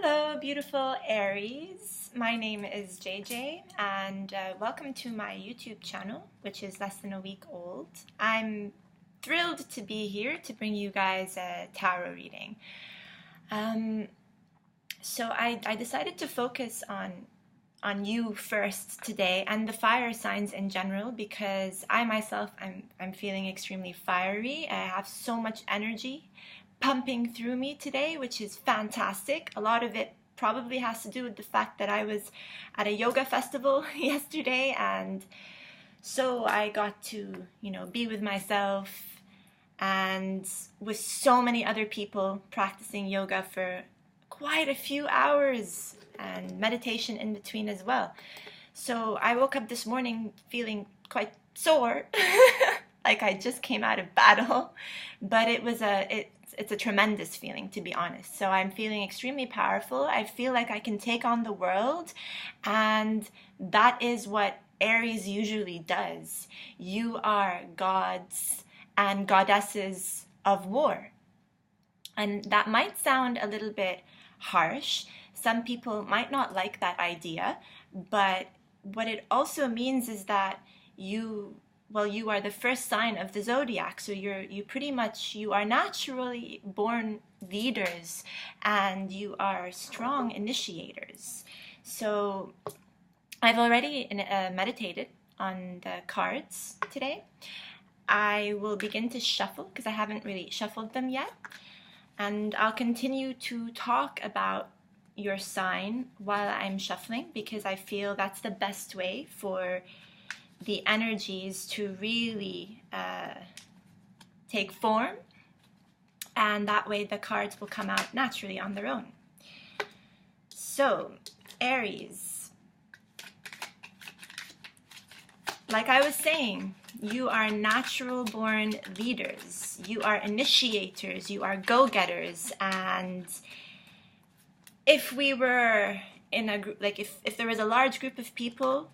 Hello, beautiful Aries. My name is JJ, and welcome to my YouTube channel, which is less than a week old. I'm thrilled to be here to bring you guys a tarot reading. So I decided to focus on you first today and the fire signs in general because I myself I'm feeling extremely fiery. I have so much energy pumping through me today, which is fantastic. A lot of it probably has to do with the fact that I was at a yoga festival yesterday, and so I got to, be with myself and with so many other people practicing yoga for quite a few hours and meditation in between as well. So I woke up this morning feeling quite sore, like I just came out of battle, but it's a tremendous feeling, to be honest. So I'm feeling extremely powerful. I feel like I can take on the world, and that is what Aries usually does. You are gods and goddesses of war. And that might sound a little bit harsh. Some people might not like that idea, but what it also means is that you are the first sign of the zodiac, so you are naturally born leaders, and you are strong initiators. So I've already meditated on the cards today. I will begin to shuffle because I haven't really shuffled them yet, and I'll continue to talk about your sign while I'm shuffling because I feel that's the best way for the energies to really take form, and that way the cards will come out naturally on their own. So, Aries, like I was saying, you are natural born leaders, you are initiators, you are go-getters, and if we were in a group, like if there was a large group of people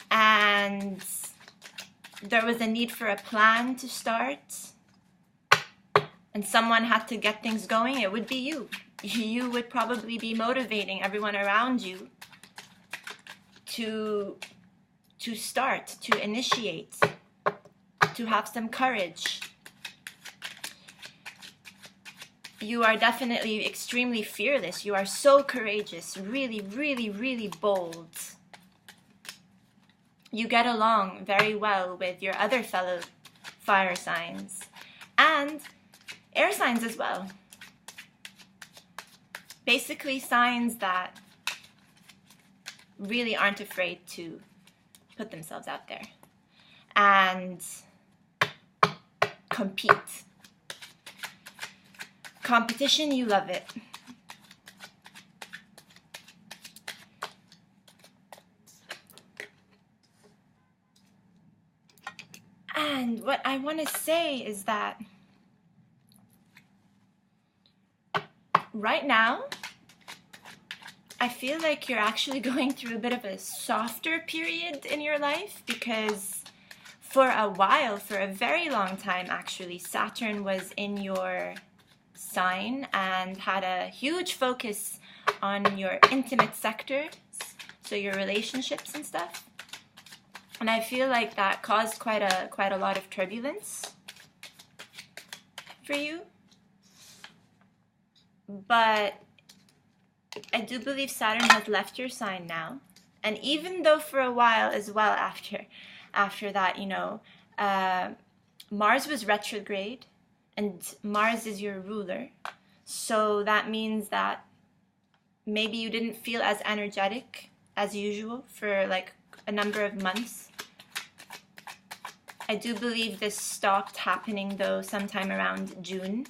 and there was a need for a plan to start and someone had to get things going, it would be you. You would probably be motivating everyone around you to start, to initiate, to have some courage. You are definitely extremely fearless. You are so courageous, really, really, really bold. You get along very well with your other fellow fire signs and air signs as well. Basically signs that really aren't afraid to put themselves out there and compete. Competition, you love it. And what I want to say is that right now, I feel like you're actually going through a bit of a softer period in your life because for a while, for a very long time actually, Saturn was in your sign and had a huge focus on your intimate sectors, so your relationships and stuff. And I feel like that caused quite a lot of turbulence for you. But I do believe Saturn has left your sign now. And even though for a while as well after that, Mars was retrograde, and Mars is your ruler. So that means that maybe you didn't feel as energetic as usual for like a number of months. I do believe this stopped happening though sometime around June.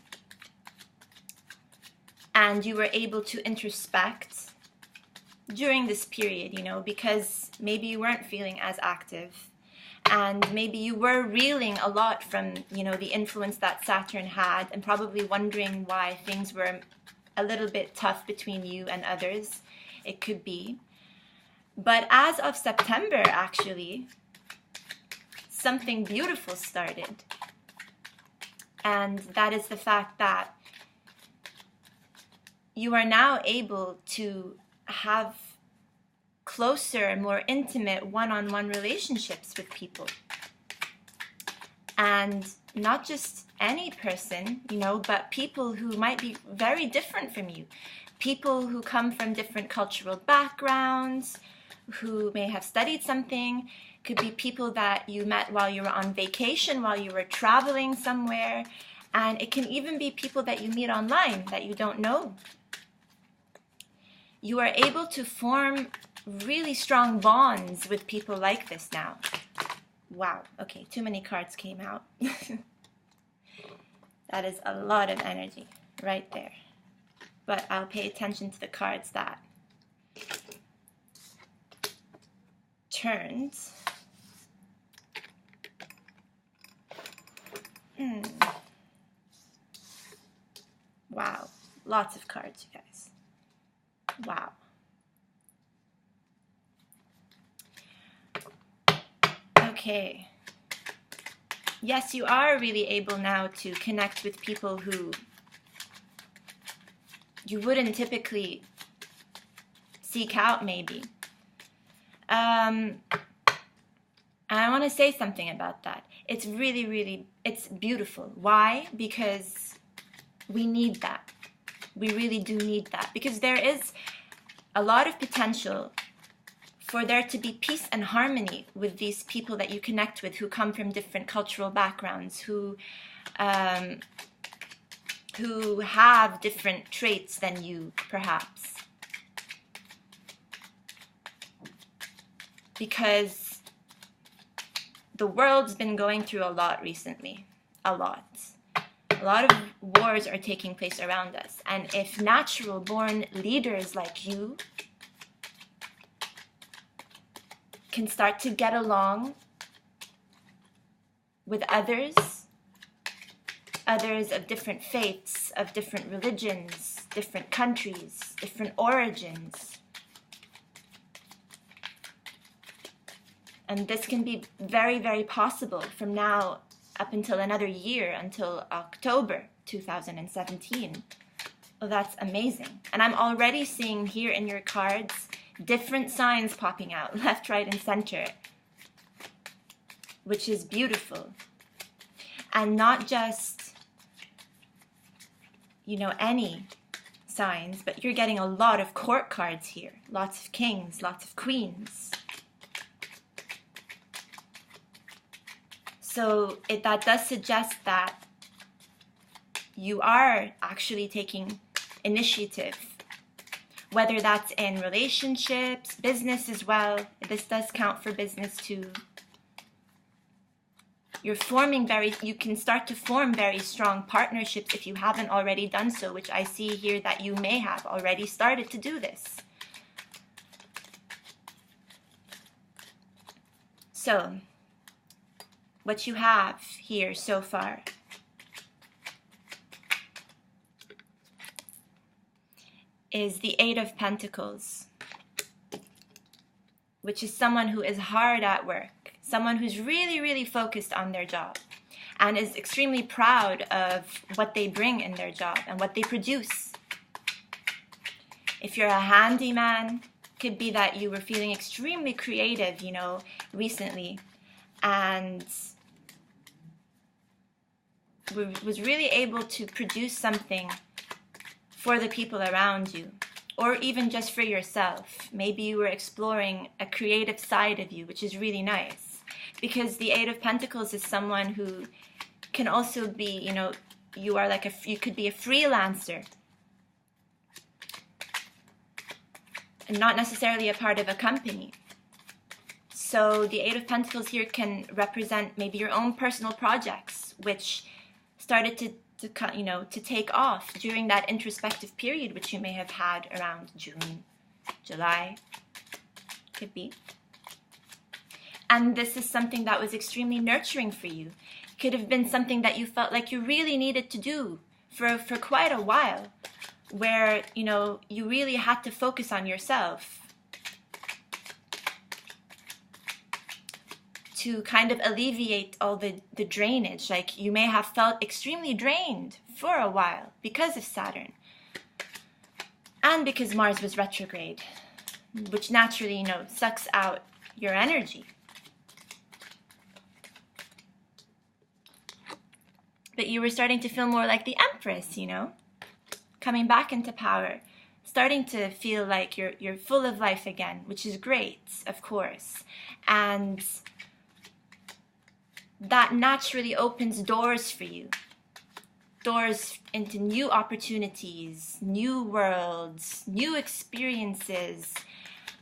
And you were able to introspect during this period, because maybe you weren't feeling as active. And maybe you were reeling a lot from, the influence that Saturn had and probably wondering why things were a little bit tough between you and others. It could be. But as of September, actually, something beautiful started. And that is the fact that you are now able to have closer, more intimate one-on-one relationships with people. And not just any person, you know, but people who might be very different from you. People who come from different cultural backgrounds, who may have studied something. Could be people that you met while you were on vacation, while you were traveling somewhere. And it can even be people that you meet online that you don't know. You are able to form really strong bonds with people like this now. Wow, okay, too many cards came out. That is a lot of energy right there. But I'll pay attention to the cards that turned. Wow, lots of cards, you guys. Wow. Okay. Yes, you are really able now to connect with people who you wouldn't typically seek out, maybe. And I want to say something about that. It's really, it's beautiful. Why? Because we need that. We really do need that. Because there is a lot of potential for there to be peace and harmony with these people that you connect with, who come from different cultural backgrounds, who have different traits than you, perhaps. Because the world's been going through a lot recently. A lot. A lot of wars are taking place around us. And if natural-born leaders like you can start to get along with others of different faiths, of different religions, different countries, different origins. And this can be very, very possible from now up until another year, until October 2017. Oh, that's amazing. And I'm already seeing here in your cards different signs popping out, left, right, and center, which is beautiful. And not just, you know, any signs, but you're getting a lot of court cards here. Lots of kings, lots of queens. So that does suggest that you are actually taking initiative, whether that's in relationships, business as well. This does count for business too. You can start to form very strong partnerships if you haven't already done so, which I see here that you may have already started to do this. So, what you have here so far is the Eight of Pentacles, which is someone who is hard at work, someone who's really, really focused on their job and is extremely proud of what they bring in their job and what they produce. If you're a handyman, could be that you were feeling extremely creative, you know, recently, and was really able to produce something for the people around you, or even just for yourself. Maybe you were exploring a creative side of you, which is really nice. Because the Eight of Pentacles is someone who can also be, you know, you could be a freelancer and not necessarily a part of a company. So the Eight of Pentacles here can represent maybe your own personal projects, which started to take off during that introspective period, which you may have had around June, July, could be. And this is something that was extremely nurturing for you. Could have been something that you felt like you really needed to do for quite a while, where, you know, you really had to focus on yourself to kind of alleviate all the drainage. Like, you may have felt extremely drained for a while because of Saturn. and because Mars was retrograde, which naturally, sucks out your energy. But you were starting to feel more like the Empress, coming back into power, starting to feel like you're full of life again, which is great, of course. And that naturally opens doors for you. Doors into new opportunities, new worlds, new experiences.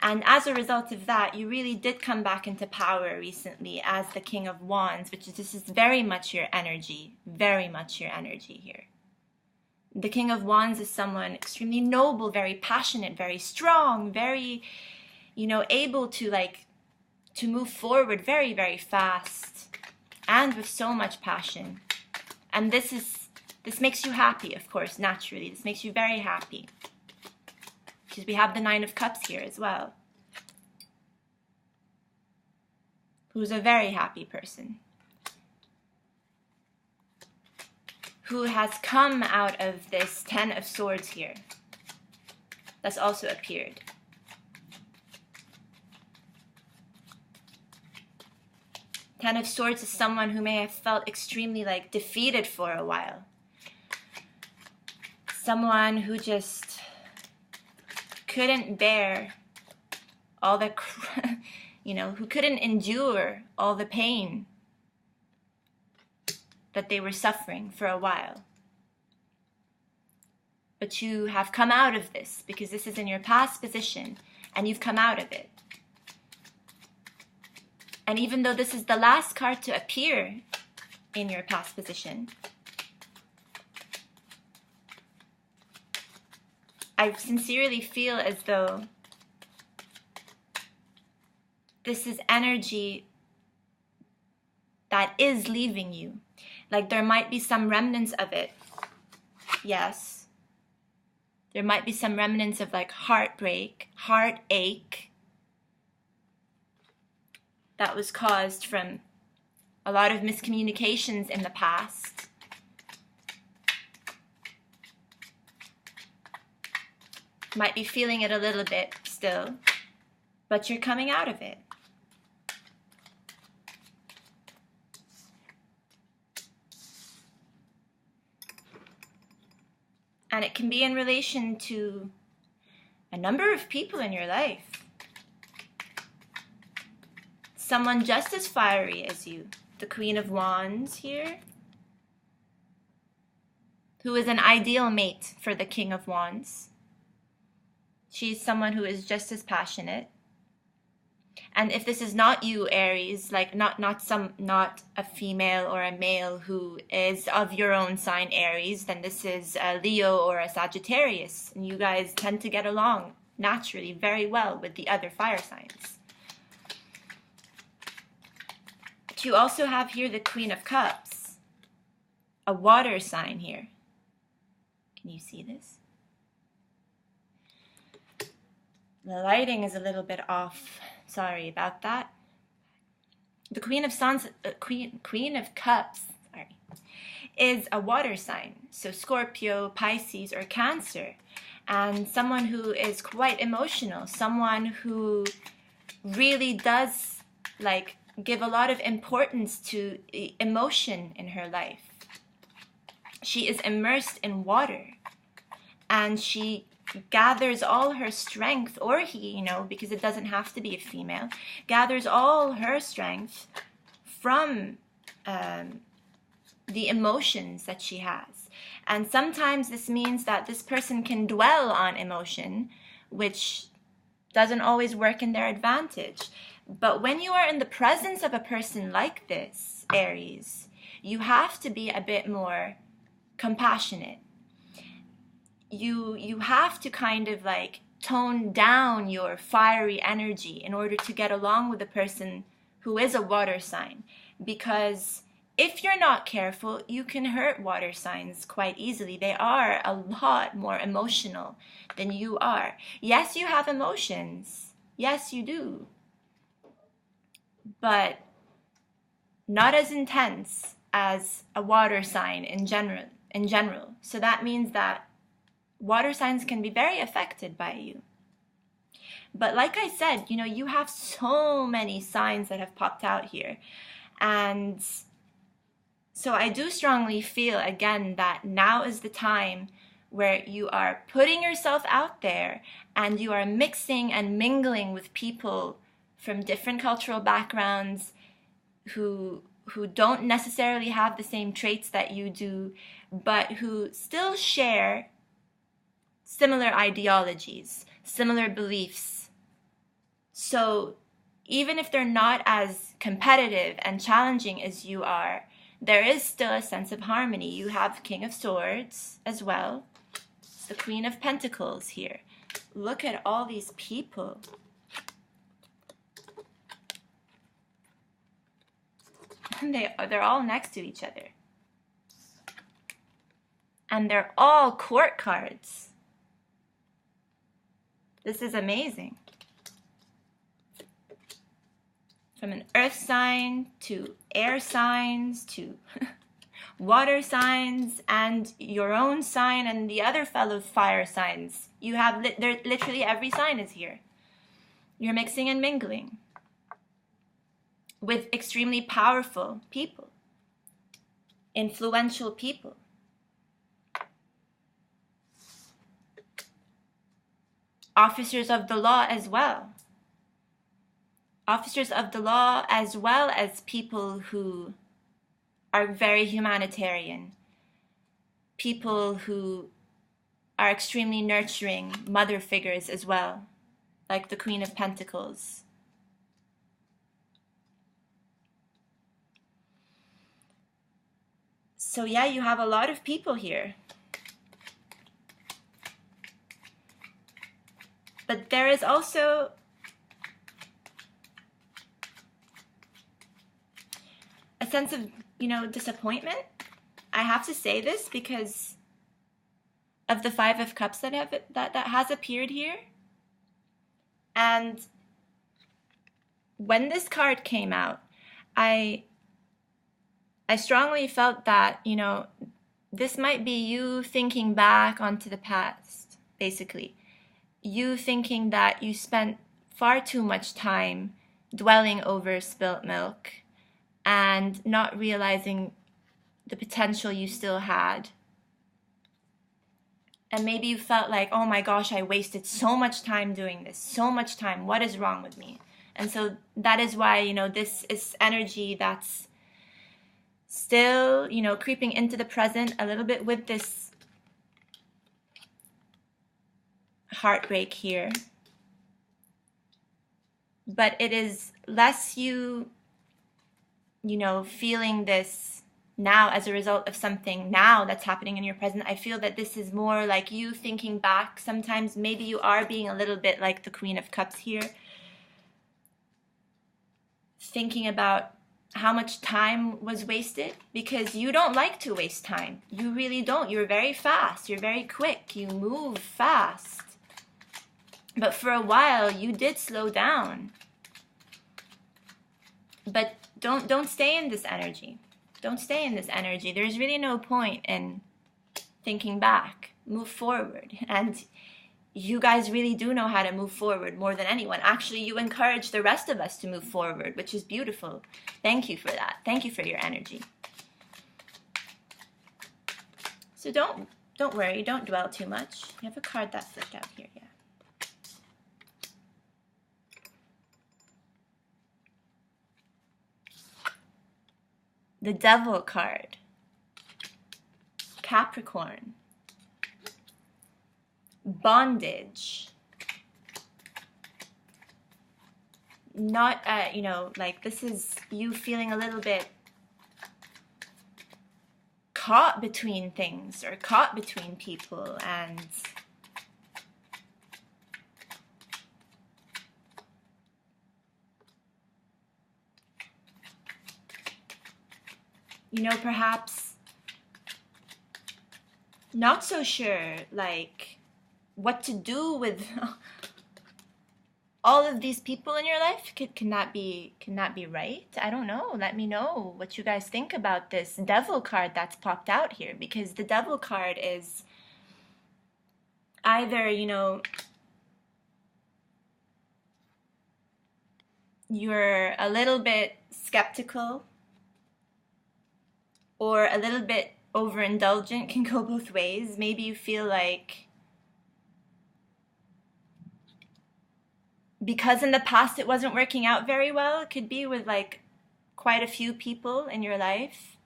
And as a result of that, you really did come back into power recently as the King of Wands, this is very much your energy here. The King of Wands is someone extremely noble, very passionate, very strong, very, able to move forward very, very fast and with so much passion. And this makes you happy, of course, naturally. This makes you very happy. Because we have the Nine of Cups here as well. Who's a very happy person. Who has come out of this Ten of Swords here. That's also appeared. Ten of Swords is someone who may have felt extremely defeated for a while. Someone who just couldn't bear all the, who couldn't endure all the pain that they were suffering for a while. But you have come out of this because this is in your past position and you've come out of it. And even though this is the last card to appear in your past position, I sincerely feel as though this is energy that is leaving you. There might be some remnants of it. Yes. There might be some remnants of heartbreak, heartache that was caused from a lot of miscommunications in the past. Might be feeling it a little bit still, but you're coming out of it. And it can be in relation to a number of people in your life. Someone just as fiery as you. The Queen of Wands here, who is an ideal mate for the King of Wands. She's someone who is just as passionate. And if this is not you, Aries, not a female or a male who is of your own sign, Aries, then this is a Leo or a Sagittarius. And you guys tend to get along naturally very well with the other fire signs. But you also have here the Queen of Cups, a water sign here. Can you see this? The lighting is a little bit off. Sorry about that. The Queen of Cups, is a water sign. So Scorpio, Pisces, or Cancer. And someone who is quite emotional. Someone who really does give a lot of importance to emotion in her life. She is immersed in water. And she gathers all her strength, or he, because it doesn't have to be a female, gathers all her strength from the emotions that she has. And sometimes this means that this person can dwell on emotion, which doesn't always work in their advantage. But when you are in the presence of a person like this, Aries, you have to be a bit more compassionate. You have to kind of tone down your fiery energy in order to get along with a person who is a water sign. Because if you're not careful, you can hurt water signs quite easily. They are a lot more emotional than you are. Yes, you have emotions. Yes, you do. But not as intense as a water sign in general. So that means that water signs can be very affected by you. But like I said, you have so many signs that have popped out here. And so I do strongly feel, again, that now is the time where you are putting yourself out there and you are mixing and mingling with people from different cultural backgrounds who don't necessarily have the same traits that you do, but who still share similar ideologies, similar beliefs. So even if they're not as competitive and challenging as you are, there is still a sense of harmony. You have King of Swords as well. It's the Queen of Pentacles here. Look at all these people. And they're all next to each other. And they're all court cards. This is amazing. From an earth sign to air signs to water signs and your own sign and the other fellow fire signs. You have literally every sign is here. You're mixing and mingling with extremely powerful people, influential people. Officers of the law as well. Officers of the law as well as people who are very humanitarian. People who are extremely nurturing, mother figures as well, like the Queen of Pentacles. So yeah, you have a lot of people here. But there is also a sense of, disappointment. I have to say this because of the Five of Cups that has appeared here. And when this card came out, I strongly felt that, this might be you thinking back onto the past, basically. You thinking that you spent far too much time dwelling over spilt milk and not realizing the potential you still had. And maybe you felt like, oh my gosh, I wasted so much time doing this, so much time. What is wrong with me? And so that is why, this is energy that's still, creeping into the present a little bit with this heartbreak here. But it is less you feeling this now as a result of something now that's happening in your present. I feel that this is more like you thinking back. Sometimes maybe you are being a little bit like the Queen of Cups here, thinking about how much time was wasted, because you don't like to waste time. You really don't. You're very fast. You're very quick. You move fast. But for a while, you did slow down. But don't stay in this energy. Don't stay in this energy. There's really no point in thinking back. Move forward. And you guys really do know how to move forward more than anyone. Actually, you encourage the rest of us to move forward, which is beautiful. Thank you for that. Thank you for your energy. So don't worry. Don't dwell too much. You have a card that flipped out here, yeah. The Devil card. Capricorn. Bondage. Not, like this is you feeling a little bit caught between things or caught between people, and perhaps not so sure, like, what to do with all of these people in your life. Can that be right? I don't know. Let me know what you guys think about this Devil card that's popped out here, because the Devil card is either, you're a little bit skeptical or a little bit overindulgent. Can go both ways. Maybe you feel like because in the past it wasn't working out very well, it could be with like quite a few people in your life.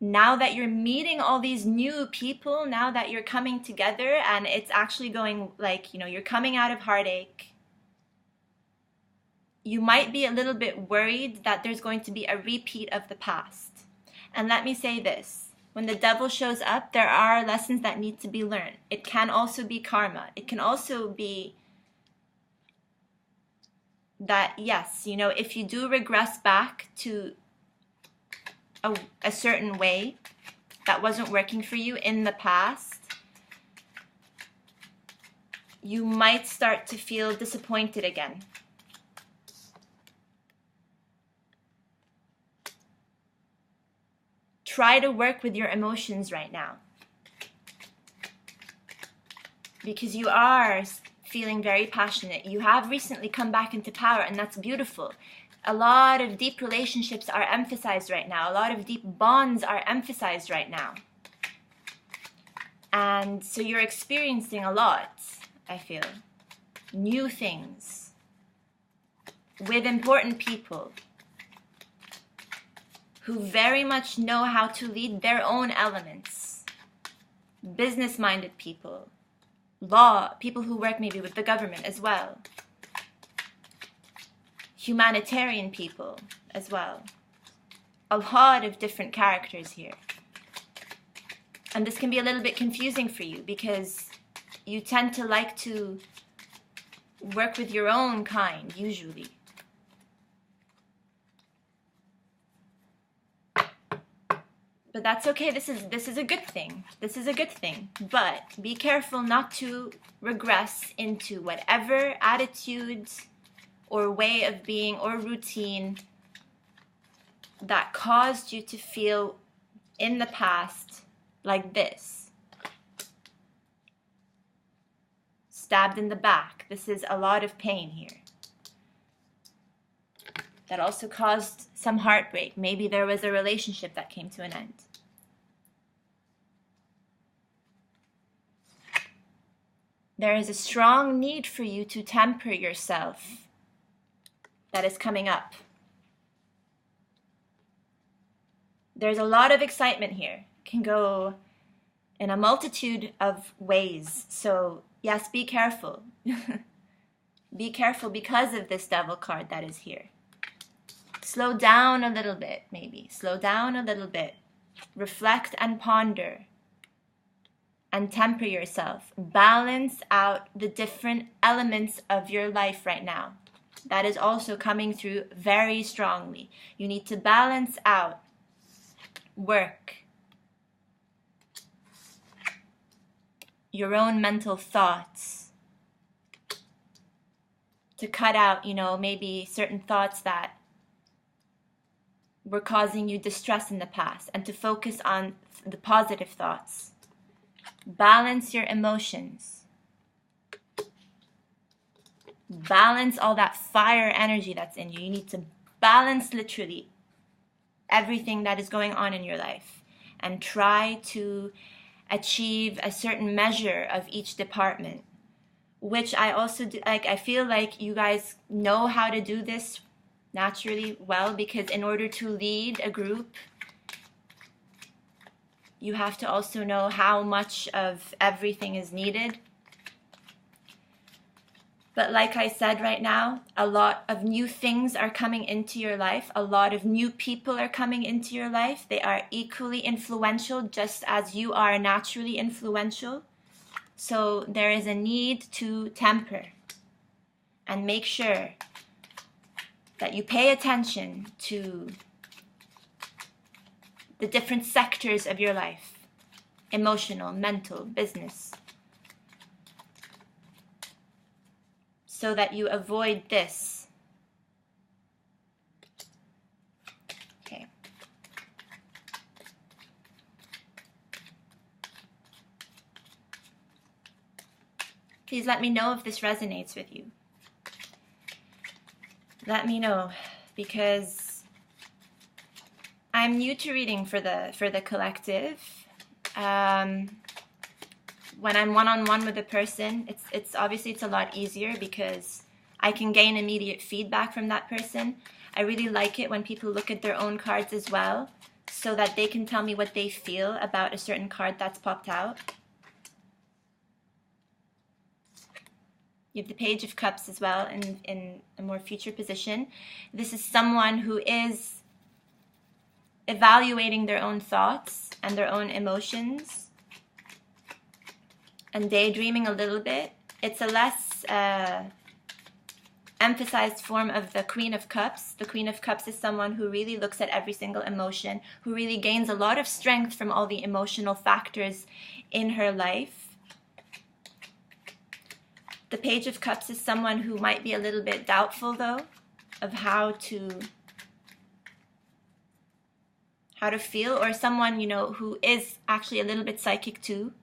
Now that you're meeting all these new people, now that you're coming together and it's actually going like, you're coming out of heartache, you might be a little bit worried that there's going to be a repeat of the past. And let me say this, when the devil shows up, there are lessons that need to be learned. It can also be karma. It can also be that, yes, if you do regress back to a certain way that wasn't working for you in the past, you might start to feel disappointed again. Try to work with your emotions right now, because you are feeling very passionate. You have recently come back into power, and that's beautiful. A lot of deep relationships are emphasized right now. A lot of deep bonds are emphasized right now. And so you're experiencing a lot, I feel. New things with important people who very much know how to lead their own elements. Business-minded people, people who work maybe with the government as well. Humanitarian people as well. A lot of different characters here. And this can be a little bit confusing for you because you tend to like to work with your own kind, usually. But that's okay. This is a good thing. This is a good thing. But be careful not to regress into whatever attitudes or way of being or routine that caused you to feel in the past like this. Stabbed in the back. This is a lot of pain here. That also caused some heartbreak. Maybe there was a relationship that came to an end. There is a strong need for you to temper yourself that is coming up. There's a lot of excitement here. It can go in a multitude of ways. So yes, be careful. Be careful because of this devil card that is here. Slow down a little bit, maybe. Slow down a little bit. Reflect and ponder. And temper yourself. Balance out the different elements of your life right now. That is also coming through very strongly. You need to balance out work, your own mental thoughts, to cut out, maybe certain thoughts that were causing you distress in the past, and to focus on the positive thoughts. Balance your emotions. Balance all that fire energy that's in you. You need to balance literally everything that is going on in your life and try to achieve a certain measure of each department, which I also do. I feel like you guys know how to do this naturally well, because in order to lead a group, you have to also know how much of everything is needed. But like I said right now, a lot of new things are coming into your life. A lot of new people are coming into your life. They are equally influential, just as you are naturally influential. So there is a need to temper and make sure that you pay attention to the different sectors of your life. Emotional, mental, business. So that you avoid this. Okay. Please let me know if this resonates with you. Let me know, because I'm new to reading for the collective. When I'm one-on-one with a person, it's obviously it's a lot easier because I can gain immediate feedback from that person. I really like it when people look at their own cards as well, so that they can tell me what they feel about a certain card that's popped out. You have the Page of Cups as well in a more future position. This is someone who is evaluating their own thoughts and their own emotions and daydreaming a little bit. It's a less emphasized form of the Queen of Cups. The Queen of Cups is someone who really looks at every single emotion, who really gains a lot of strength from all the emotional factors in her life. The Page of Cups is someone who might be a little bit doubtful, though, of how to feel, or someone, you know, who is actually a little bit psychic too.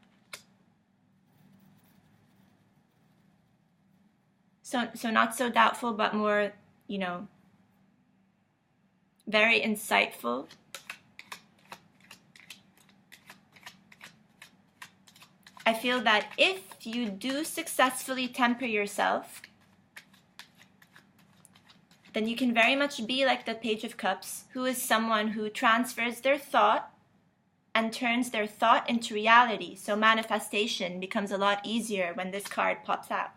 So not so doubtful, but more, you know, very insightful. I feel that if you do successfully temper yourself, then you can very much be like the Page of Cups, who is someone who transfers their thought and turns their thought into reality. So manifestation becomes a lot easier when this card pops out.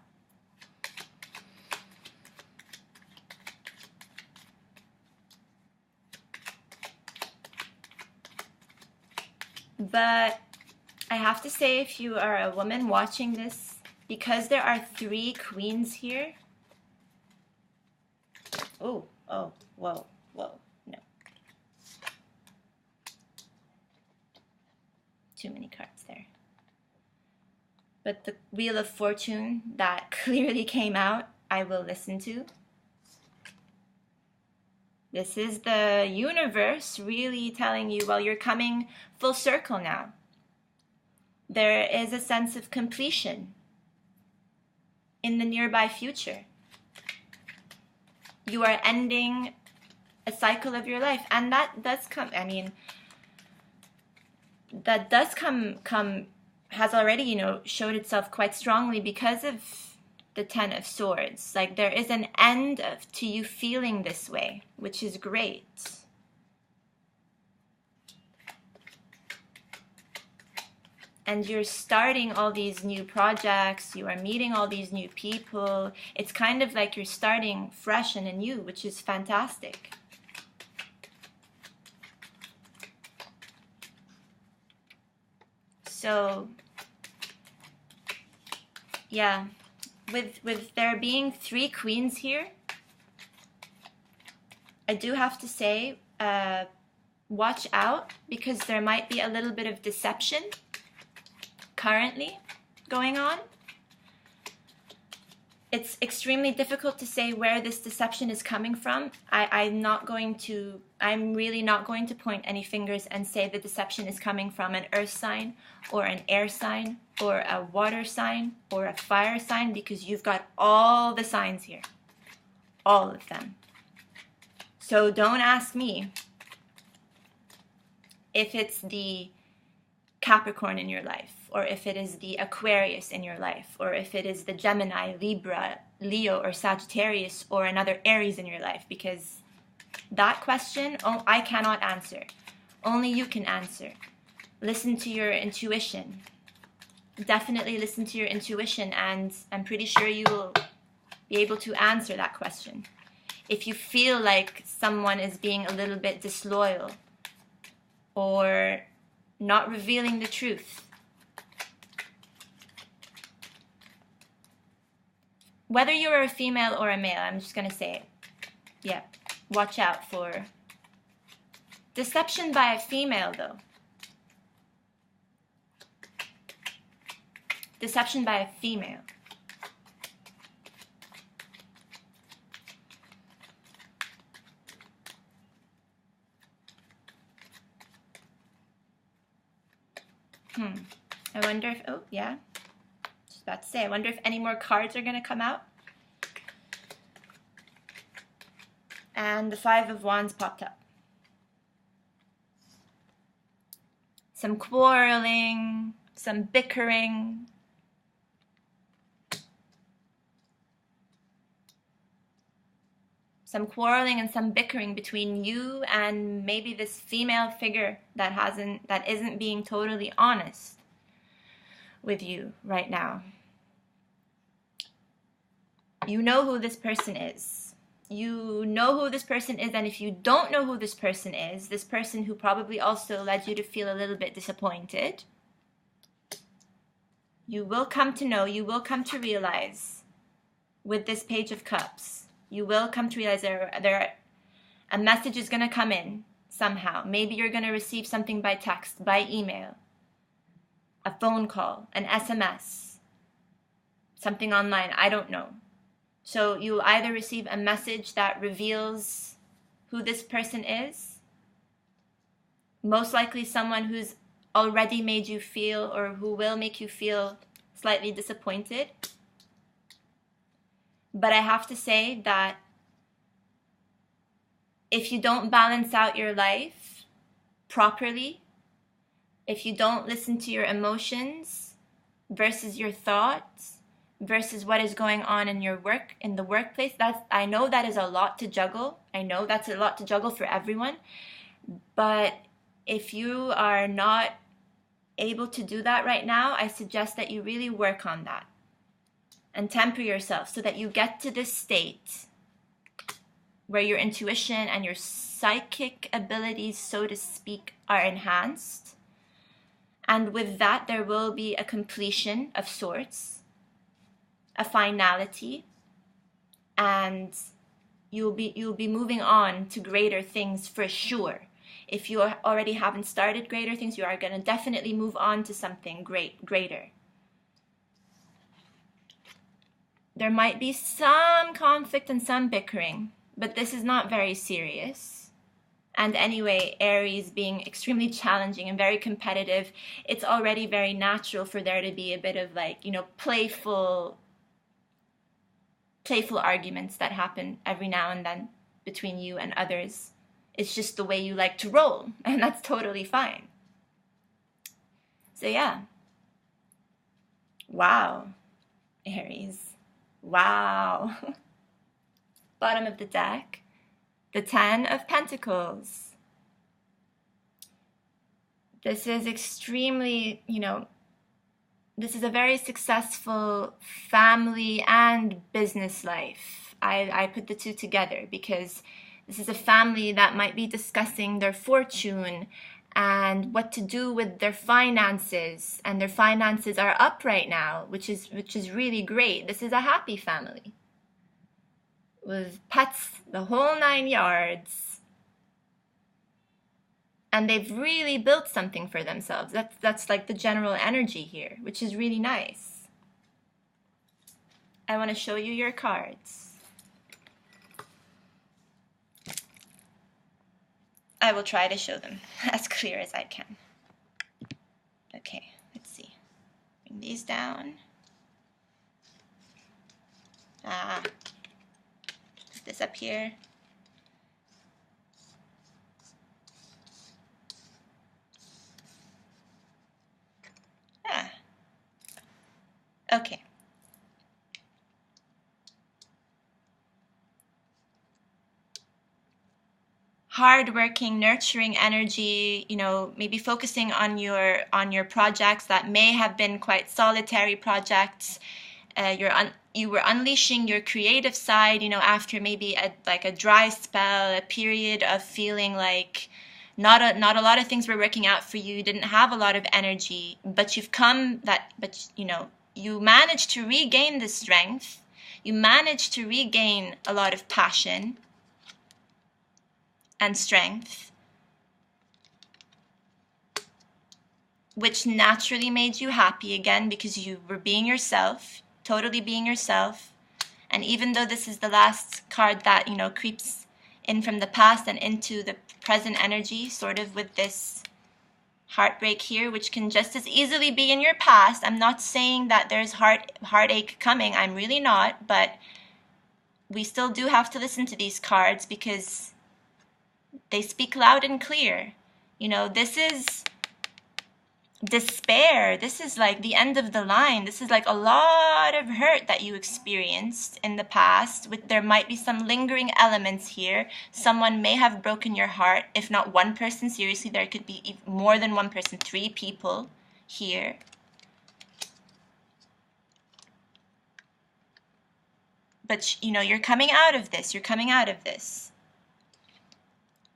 But I have to say, if you are a woman watching this, because there are 3 queens here. Oh, whoa, no. Too many cards there. But the Wheel of Fortune that clearly came out, I will listen to. This is the universe really telling you, well, you're coming full circle now. There is a sense of completion in the nearby future. You are ending a cycle of your life, and that does come, I mean, that does come has already, you know, showed itself quite strongly because of the Ten of Swords. Like, there is an end to you feeling this way, which is great. And you're starting all these new projects, you are meeting all these new people. It's kind of like you're starting fresh and anew, which is fantastic. So, yeah, with there being 3 queens here, I do have to say, watch out, because there might be a little bit of deception currently going on. It's extremely difficult to say where this deception is coming from. I'm really not going to point any fingers and say the deception is coming from an earth sign or an air sign or a water sign or a fire sign, because you've got all the signs here, all of them. So don't ask me if it's the Capricorn in your life, or if it is the Aquarius in your life, or if it is the Gemini, Libra, Leo, or Sagittarius, or another Aries in your life, because that question, I cannot answer. Only you can answer. Listen to your intuition. Definitely listen to your intuition, and I'm pretty sure you will be able to answer that question. If you feel like someone is being a little bit disloyal or not revealing the truth, whether you're a female or a male, I'm just going to say it. Yeah, watch out for deception by a female, though. Deception by a female. I wonder if, oh, yeah. Just that to say. I wonder if any more cards are going to come out. And the Five of Wands popped up. Some quarreling, some bickering. Some quarreling and some bickering between you and maybe this female figure that isn't being totally honest with you right now. You know who this person is. You know who this person is, and if you don't know who this person is, this person who probably also led you to feel a little bit disappointed, you will come to know, you will come to realize with this Page of Cups. You will come to realize a message is going to come in somehow. Maybe you're going to receive something by text, by email, a phone call, an SMS, something online, I don't know. So you'll either receive a message that reveals who this person is, most likely someone who's already made you feel or who will make you feel slightly disappointed. But I have to say that if you don't balance out your life properly, if you don't listen to your emotions versus your thoughts versus what is going on in your work, in the workplace, I know that is a lot to juggle. I know that's a lot to juggle for everyone. But if you are not able to do that right now, I suggest that you really work on that. And temper yourself so that you get to this state where your intuition and your psychic abilities, so to speak, are enhanced. And with that, there will be a completion of sorts, a finality, and you'll be moving on to greater things for sure. If you already haven't started greater things, you are going to definitely move on to something greater. There might be some conflict and some bickering, but this is not very serious. And anyway, Aries being extremely challenging and very competitive, it's already very natural for there to be a bit of playful arguments that happen every now and then between you and others. It's just the way you like to roll, and that's totally fine. So yeah. Wow, Aries. Wow. Bottom of the deck, the Ten of Pentacles. This is extremely, this is a very successful family and business life. I put the two together because this is a family that might be discussing their fortune and what to do with their finances, and their finances are up right now, which is really great. This is a happy family with pets, the whole 9 yards, and they've really built something for themselves. That's like the general energy here, which is really nice. I want to show you your cards. I will try to show them as clear as I can. Okay, let's see. Bring these down. Put this up here. Okay. Hardworking, nurturing energy, maybe focusing on your projects that may have been quite solitary projects. You were unleashing your creative side, after maybe a dry spell, a period of feeling like not a lot of things were working out for you. You didn't have a lot of energy, but you managed to regain the strength. You managed to regain a lot of passion and strength, which naturally made you happy again because you were being yourself, totally being yourself. And even though this is the last card that, creeps in from the past and into the present energy, sort of with this Heartbreak here, which can just as easily be in your past. I'm not saying that there's heartache coming. I'm really not, but we still do have to listen to these cards because they speak loud and clear. This is despair. This is like the end of the line. This is like a lot of hurt that you experienced in the past. There might be some lingering elements here. Someone may have broken your heart. If not one person, seriously, there could be more than one person, 3 people here. But you're coming out of this. You're coming out of this.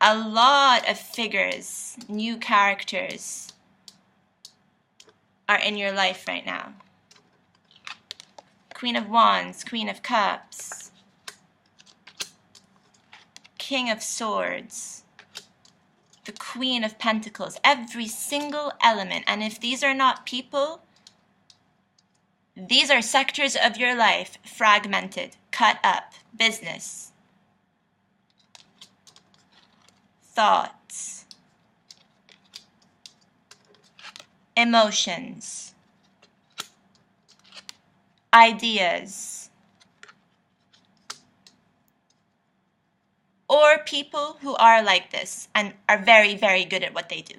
A lot of figures, new characters are in your life right now. Queen of Wands, Queen of Cups, King of Swords, the Queen of Pentacles, every single element. And if these are not people, these are sectors of your life fragmented, cut up, business, thoughts, emotions, ideas, or people who are like this and are very, very good at what they do.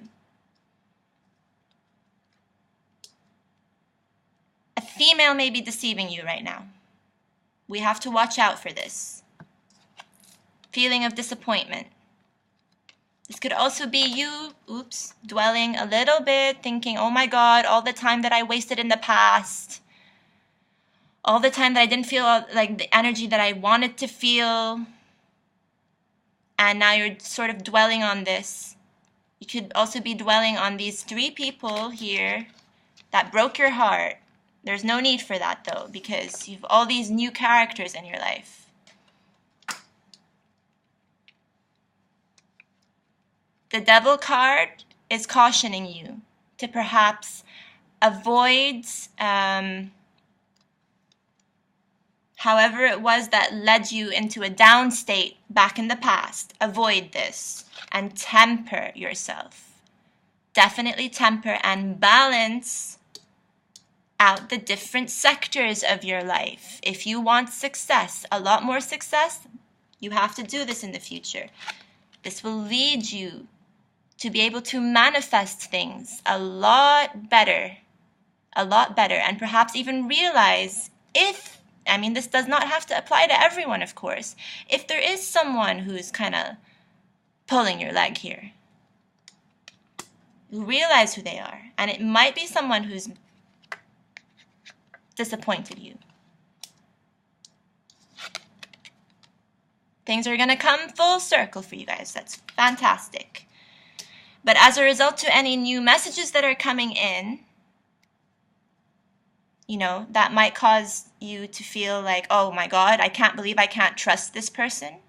A female may be deceiving you right now. We have to watch out for this. Feeling of disappointment. This could also be you, dwelling a little bit, thinking, oh my God, all the time that I wasted in the past, all the time that I didn't feel like the energy that I wanted to feel, and now you're sort of dwelling on this. You could also be dwelling on these 3 people here that broke your heart. There's no need for that though, because you've all these new characters in your life. The Devil card is cautioning you to perhaps avoid however it was that led you into a down state back in the past. Avoid this and temper yourself. Definitely temper and balance out the different sectors of your life. If you want success, a lot more success, you have to do this in the future. This will lead you to be able to manifest things a lot better, and perhaps even realize this does not have to apply to everyone, of course. If there is someone who's kind of pulling your leg here, you realize who they are, and it might be someone who's disappointed you. Things are going to come full circle for you guys. That's fantastic. But as a result to any new messages that are coming in, that might cause you to feel like, oh my God, I can't believe I can't trust this person.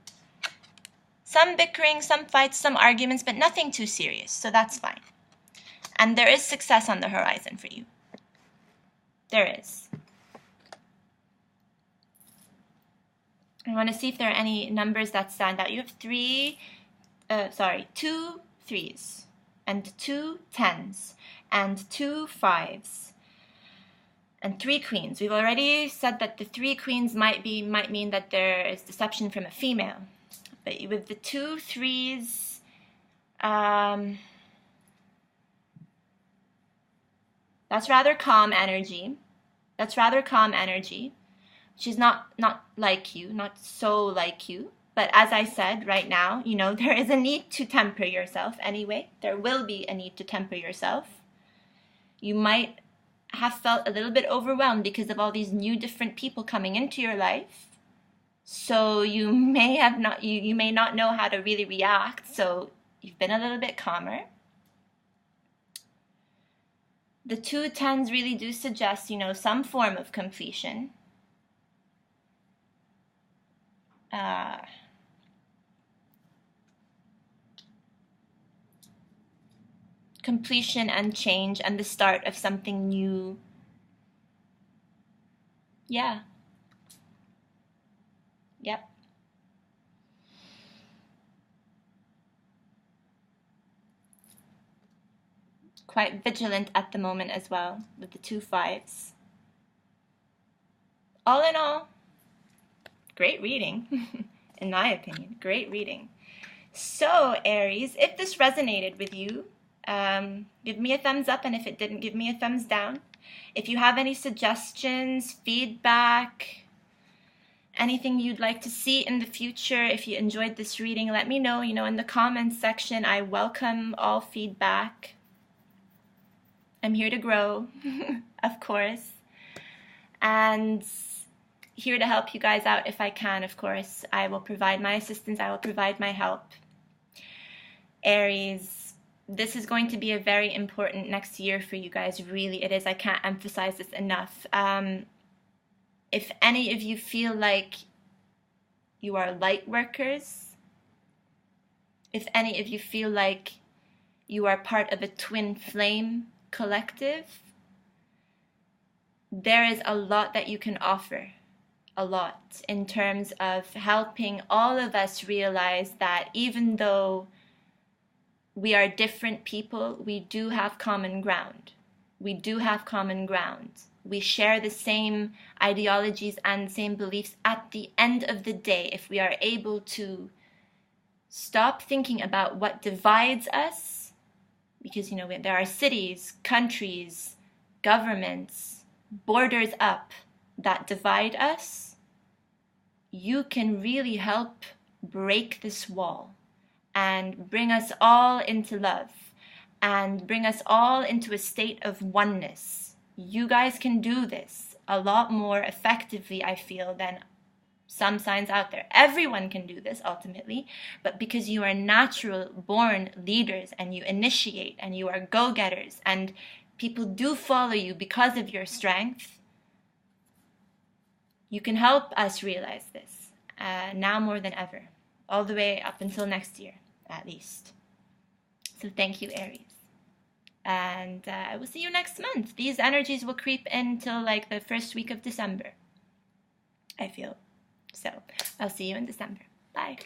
Some bickering, some fights, some arguments, but nothing too serious. So that's fine. And there is success on the horizon for you. There is. I want to see if there are any numbers that stand out. You have 2 3s and 2 10s and 2 5s and 3 queens. We've already said that the 3 queens might mean that there is deception from a female. But with the 2 3s, that's rather calm energy. Which is not like you, not so like you. But as I said right now, there is a need to temper yourself anyway. There will be a need to temper yourself. You might have felt a little bit overwhelmed because of all these new different people coming into your life. So you may not know how to really react. So you've been a little bit calmer. The 2 10s really do suggest, some form of completion. Completion and change and the start of something new. Yeah. Yep. quite vigilant at the moment as well with the 2 5s. All in all, great reading, in my opinion. Great reading. So, Aries, if this resonated with you, give me a thumbs up, and if it didn't, give me a thumbs down. If you have any suggestions, feedback, anything you'd like to see in the future, if you enjoyed this reading, let me know. In the comments section. I welcome all feedback. I'm here to grow, of course, and here to help you guys out if I can, of course. I will provide my assistance. I will provide my help. Aries, this is going to be a very important next year for you guys. Really, it is. I can't emphasize this enough. If any of you feel like you are light workers, if any of you feel like you are part of a twin flame collective, there is a lot that you can offer. A lot in terms of helping all of us realize that even though we are different people, we do have common ground. We do have common ground. We share the same ideologies and same beliefs. At the end of the day, if we are able to stop thinking about what divides us, because there are cities, countries, governments, borders up that divide us, you can really help break this wall and bring us all into love and bring us all into a state of oneness. You guys can do this a lot more effectively, I feel, than some signs out there. Everyone can do this ultimately, but because you are natural born leaders and you initiate and you are go-getters and people do follow you because of your strength, you can help us realize this now more than ever, all the way up until next year at least. So thank you, Aries. And I will see you next month. These energies will creep in till like the first week of December, I feel. So I'll see you in December. Bye.